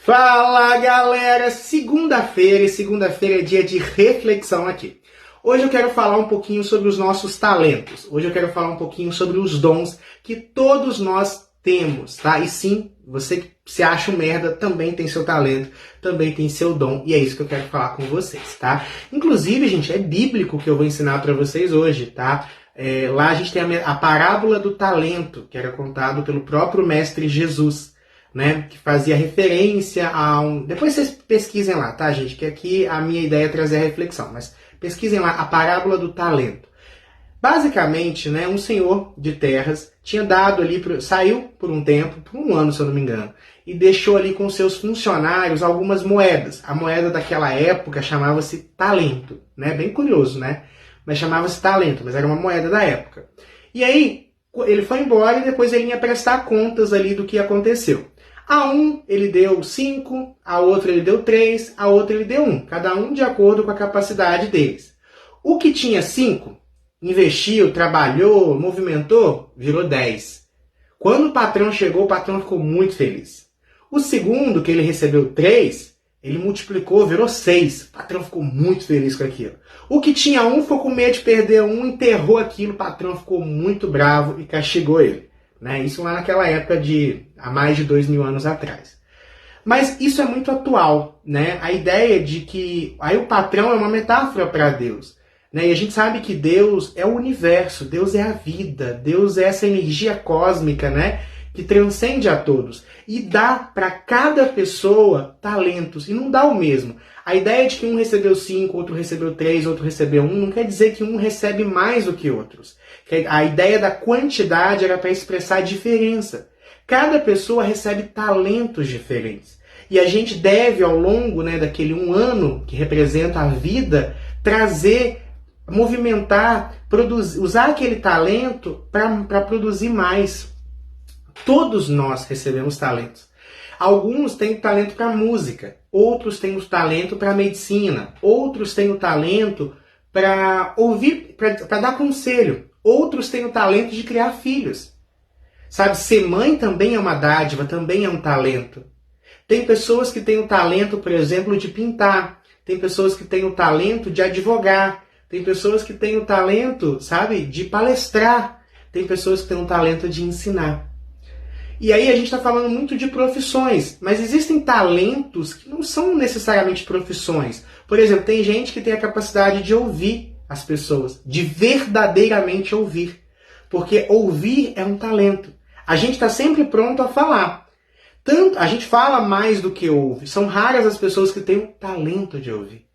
Fala galera, segunda-feira e segunda-feira é dia de reflexão aqui. Hoje eu quero falar um pouquinho sobre os nossos talentos. Hoje eu quero falar um pouquinho sobre os dons que todos nós temos, tá? E sim, você que se acha um merda também tem seu talento, também tem seu dom, e é isso que eu quero falar com vocês, tá? Inclusive, gente, é bíblico que eu vou ensinar para vocês hoje, tá? Lá a gente tem a parábola do talento, que era contado pelo próprio mestre Jesus, né, que fazia referência a um... Depois vocês pesquisem lá, tá, gente? Que aqui a minha ideia é trazer a reflexão, mas pesquisem lá a parábola do talento. Basicamente, né, um senhor de terras tinha dado ali, saiu por um tempo, por um ano, se eu não me engano, e deixou ali com seus funcionários algumas moedas. A moeda daquela época chamava-se talento, né? Bem curioso, né? Mas chamava-se talento, mas era uma moeda da época. E aí, ele foi embora e depois ele ia prestar contas ali do que aconteceu. A um ele deu 5, a outro ele deu 3, a outra ele deu 1. Cada um de acordo com a capacidade deles. O que tinha 5, investiu, trabalhou, movimentou, virou 10. Quando o patrão chegou, o patrão ficou muito feliz. O segundo, que ele recebeu 3, ele multiplicou, virou 6. O patrão ficou muito feliz com aquilo. O que tinha 1 ficou com medo de perder 1, enterrou aquilo, o patrão ficou muito bravo e castigou ele. Né? Isso lá naquela época há mais de 2.000 anos atrás. Mas isso é muito atual, né? A ideia de que aí o patrão é uma metáfora para Deus. Né? E a gente sabe que Deus é o universo, Deus é a vida, Deus é essa energia cósmica, né? Que transcende a todos. E dá para cada pessoa talentos, e não dá o mesmo. A ideia de que um recebeu 5, outro recebeu 3, outro recebeu 1, não quer dizer que um recebe mais do que outros. A ideia da quantidade era para expressar a diferença. Cada pessoa recebe talentos diferentes. E a gente deve, ao longo, né, daquele um ano que representa a vida, trazer, movimentar, usar aquele talento para produzir mais. Todos nós recebemos talentos. Alguns têm talento para música, outros têm o talento para medicina, outros têm o talento para ouvir, para dar conselho, outros têm o talento de criar filhos. Sabe, ser mãe também é uma dádiva, também é um talento. Tem pessoas que têm o talento, por exemplo, de pintar, tem pessoas que têm o talento de advogar, tem pessoas que têm o talento, sabe, de palestrar, tem pessoas que têm o talento de ensinar. E aí a gente está falando muito de profissões, mas existem talentos que não são necessariamente profissões. Por exemplo, tem gente que tem a capacidade de ouvir as pessoas, de verdadeiramente ouvir. Porque ouvir é um talento. A gente está sempre pronto a falar. A gente fala mais do que ouve. São raras as pessoas que têm o talento de ouvir.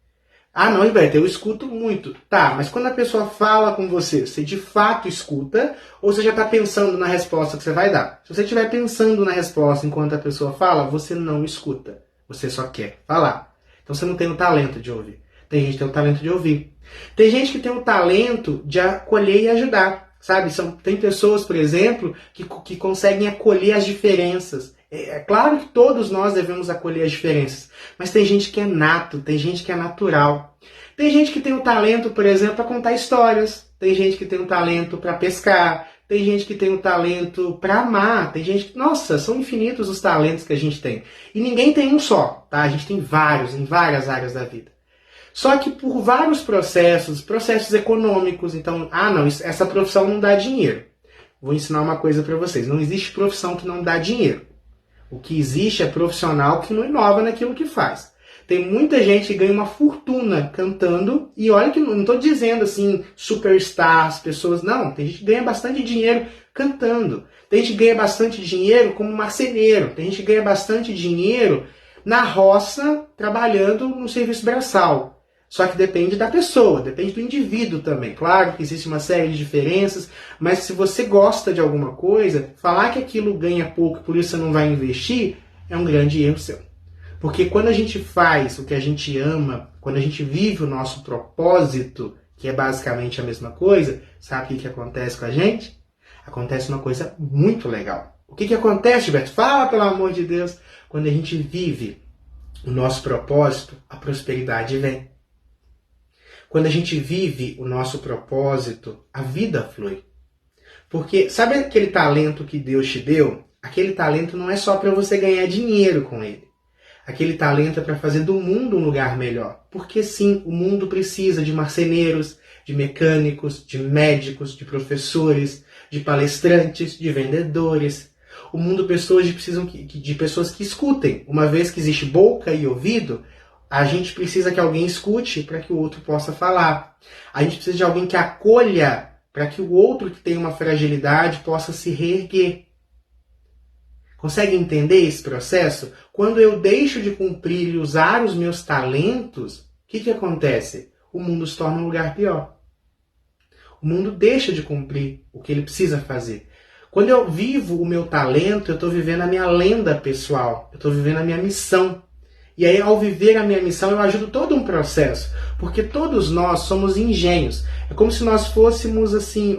Ah, não, Gilberto, eu escuto muito. Tá, mas quando a pessoa fala com você, você de fato escuta ou você já está pensando na resposta que você vai dar? Se você estiver pensando na resposta enquanto a pessoa fala, você não escuta. Você só quer falar. Então você não tem o talento de ouvir. Tem gente que tem o talento de ouvir. Tem gente que tem o talento de acolher e ajudar. Sabe? Tem pessoas, por exemplo, que conseguem acolher as diferenças. É claro que todos nós devemos acolher as diferenças, mas tem gente que é nato, tem gente que é natural. Tem gente que tem o talento, por exemplo, para contar histórias. Tem gente que tem o talento para pescar. Tem gente que tem o talento para amar. Tem gente que... Nossa, são infinitos os talentos que a gente tem. E ninguém tem um só, tá? A gente tem vários, em várias áreas da vida. Só que por vários processos econômicos, então, não, essa profissão não dá dinheiro. Vou ensinar uma coisa para vocês. Não existe profissão que não dá dinheiro. O que existe é profissional que não inova naquilo que faz. Tem muita gente que ganha uma fortuna cantando, e olha que não estou dizendo assim, superstars, pessoas, não. Tem gente que ganha bastante dinheiro cantando. Tem gente que ganha bastante dinheiro como marceneiro. Tem gente que ganha bastante dinheiro na roça, trabalhando no serviço braçal. Só que depende da pessoa, depende do indivíduo também. Claro que existe uma série de diferenças, mas se você gosta de alguma coisa, falar que aquilo ganha pouco e por isso você não vai investir, é um grande erro seu. Porque quando a gente faz o que a gente ama, quando a gente vive o nosso propósito, que é basicamente a mesma coisa, sabe o que acontece com a gente? Acontece uma coisa muito legal. O que acontece, Gilberto? Fala, pelo amor de Deus. Quando a gente vive o nosso propósito, a prosperidade vem. Quando a gente vive o nosso propósito, a vida flui. Porque sabe aquele talento que Deus te deu? Aquele talento não é só para você ganhar dinheiro com ele. Aquele talento é para fazer do mundo um lugar melhor. Porque sim, o mundo precisa de marceneiros, de mecânicos, de médicos, de professores, de palestrantes, de vendedores. O mundo precisa de pessoas que escutem. Uma vez que existe boca e ouvido, a gente precisa que alguém escute para que o outro possa falar. A gente precisa de alguém que acolha para que o outro que tem uma fragilidade possa se reerguer. Consegue entender esse processo? Quando eu deixo de cumprir e usar os meus talentos, o que acontece? O mundo se torna um lugar pior. O mundo deixa de cumprir o que ele precisa fazer. Quando eu vivo o meu talento, eu estou vivendo a minha lenda pessoal. Eu estou vivendo a minha missão. E aí, ao viver a minha missão, eu ajudo todo um processo. Porque todos nós somos engenhos. É como se nós fôssemos, assim,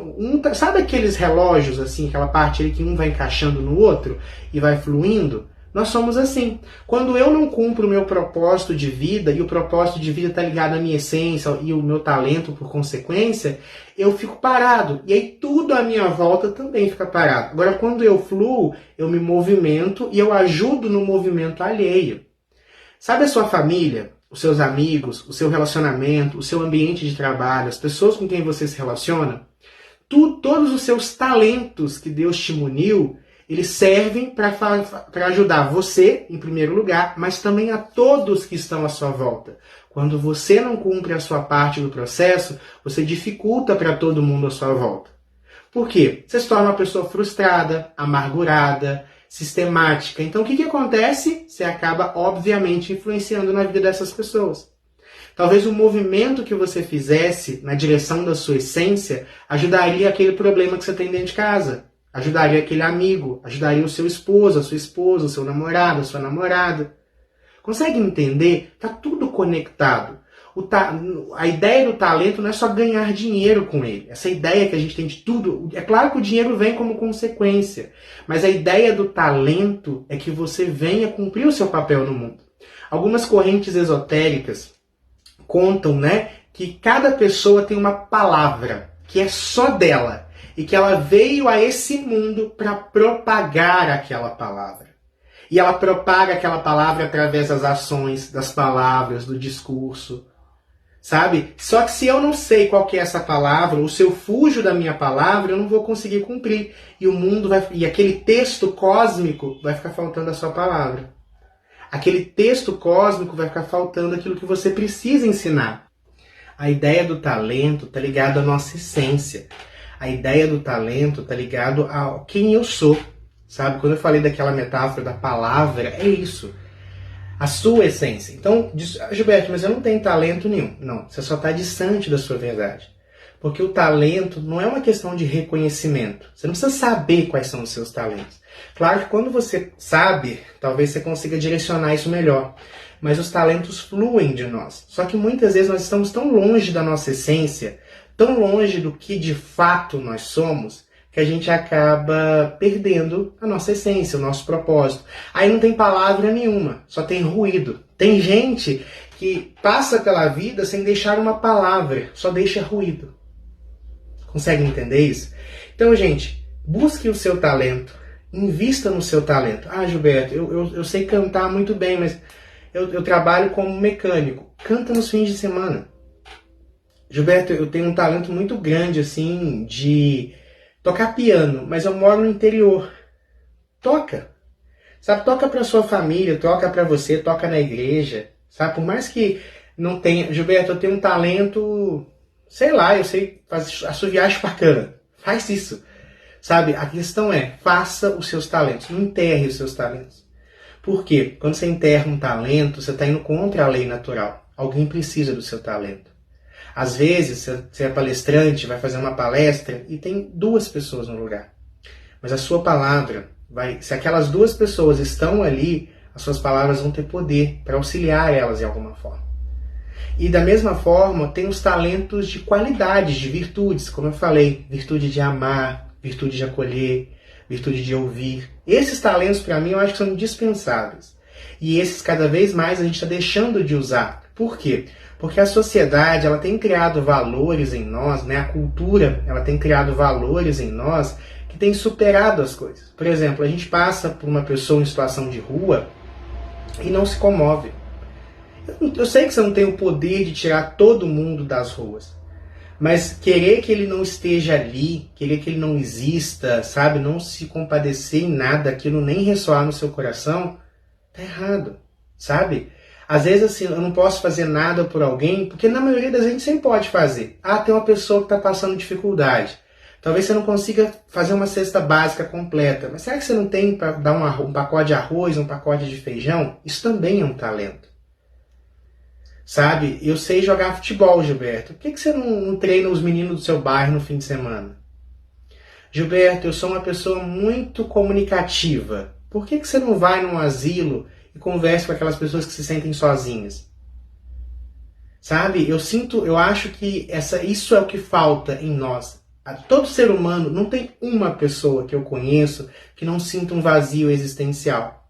sabe aqueles relógios, assim, aquela parte ali que um vai encaixando no outro e vai fluindo? Nós somos assim. Quando eu não cumpro o meu propósito de vida, e o propósito de vida está ligado à minha essência e o meu talento por consequência, eu fico parado. E aí tudo à minha volta também fica parado. Agora, quando eu fluo, eu me movimento e eu ajudo no movimento alheio. Sabe a sua família, os seus amigos, o seu relacionamento, o seu ambiente de trabalho, as pessoas com quem você se relaciona? Todos os seus talentos que Deus te muniu, eles servem para ajudar você, em primeiro lugar, mas também a todos que estão à sua volta. Quando você não cumpre a sua parte do processo, você dificulta para todo mundo à sua volta. Por quê? Você se torna uma pessoa frustrada, amargurada, sistemática. Então, o que acontece? Você acaba, obviamente, influenciando na vida dessas pessoas. Talvez o movimento que você fizesse na direção da sua essência ajudaria aquele problema que você tem dentro de casa. Ajudaria aquele amigo, ajudaria o seu esposo, a sua esposa, o seu namorado, a sua namorada. Consegue entender? Está tudo conectado. A ideia do talento não é só ganhar dinheiro com ele. Essa ideia que a gente tem de tudo... É claro que o dinheiro vem como consequência, mas a ideia do talento é que você venha cumprir o seu papel no mundo. Algumas correntes esotéricas contam, que cada pessoa tem uma palavra que é só dela e que ela veio a esse mundo para propagar aquela palavra. E ela propaga aquela palavra através das ações, das palavras, do discurso. Sabe? Só que se eu não sei qual que é essa palavra, ou se eu fujo da minha palavra, eu não vou conseguir cumprir. E o mundo e aquele texto cósmico vai ficar faltando a sua palavra. Aquele texto cósmico vai ficar faltando aquilo que você precisa ensinar. A ideia do talento está ligada à nossa essência. A ideia do talento está ligado a quem eu sou. Sabe? Quando eu falei daquela metáfora da palavra, é isso. A sua essência. Então, Gilberto, mas eu não tenho talento nenhum. Não, você só está distante da sua verdade. Porque o talento não é uma questão de reconhecimento. Você não precisa saber quais são os seus talentos. Claro que quando você sabe, talvez você consiga direcionar isso melhor. Mas os talentos fluem de nós. Só que muitas vezes nós estamos tão longe da nossa essência, tão longe do que de fato nós somos, que a gente acaba perdendo a nossa essência, o nosso propósito. Aí não tem palavra nenhuma, só tem ruído. Tem gente que passa pela vida sem deixar uma palavra, só deixa ruído. Consegue entender isso? Então, gente, busque o seu talento, invista no seu talento. Ah, Gilberto, eu sei cantar muito bem, mas eu trabalho como mecânico. Canta nos fins de semana. Gilberto, eu tenho um talento muito grande, assim, de tocar piano, mas eu moro no interior. Toca. Sabe, toca para sua família, toca para você, toca na igreja. Sabe, por mais que não tenha... Gilberto, eu tenho um talento... Sei lá, eu sei assoviar chupacana. Faz isso. Sabe, a questão é, faça os seus talentos. Não enterre os seus talentos. Por quê? Quando você enterra um talento, você está indo contra a lei natural. Alguém precisa do seu talento. Às vezes, você é palestrante, vai fazer uma palestra e tem 2 pessoas no lugar. Mas a sua palavra, se aquelas 2 pessoas estão ali, as suas palavras vão ter poder para auxiliar elas de alguma forma. E da mesma forma, tem os talentos de qualidades, de virtudes, como eu falei, virtude de amar, virtude de acolher, virtude de ouvir. Esses talentos, para mim, eu acho que são indispensáveis. E esses, cada vez mais, a gente está deixando de usar. Por quê? Porque a sociedade, ela tem criado valores em nós, a cultura, ela tem criado valores em nós que tem superado as coisas. Por exemplo, a gente passa por uma pessoa em situação de rua e não se comove. Eu sei que você não tem o poder de tirar todo mundo das ruas, mas querer que ele não esteja ali, querer que ele não exista, sabe? Não se compadecer em nada, aquilo nem ressoar no seu coração, tá errado, sabe? Às vezes, assim, eu não posso fazer nada por alguém, porque na maioria das vezes a gente sempre pode fazer. Ah, tem uma pessoa que está passando dificuldade. Talvez você não consiga fazer uma cesta básica completa, mas será que você não tem para dar um pacote de arroz, um pacote de feijão? Isso também é um talento. Sabe, eu sei jogar futebol, Gilberto. Por que você não treina os meninos do seu bairro no fim de semana? Gilberto, eu sou uma pessoa muito comunicativa. Por que você não vai num asilo e conversa com aquelas pessoas que se sentem sozinhas? Sabe, eu acho que isso é o que falta em nós. Todo ser humano, não tem uma pessoa que eu conheço que não sinta um vazio existencial.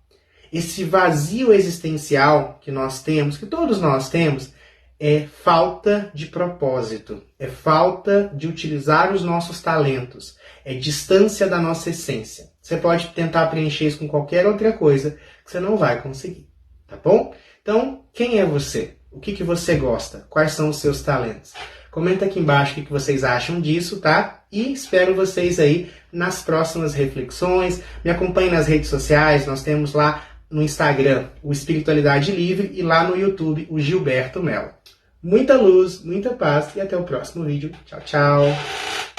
Esse vazio existencial que nós temos, que todos nós temos, é falta de propósito, é falta de utilizar os nossos talentos, é distância da nossa essência. Você pode tentar preencher isso com qualquer outra coisa que você não vai conseguir, tá bom? Então, quem é você? O que você gosta? Quais são os seus talentos? Comenta aqui embaixo o que vocês acham disso, tá? E espero vocês aí nas próximas reflexões. Me acompanhem nas redes sociais, nós temos lá no Instagram o Espiritualidade Livre e lá no YouTube o Gilberto Mello. Muita luz, muita paz e até o próximo vídeo. Tchau, tchau!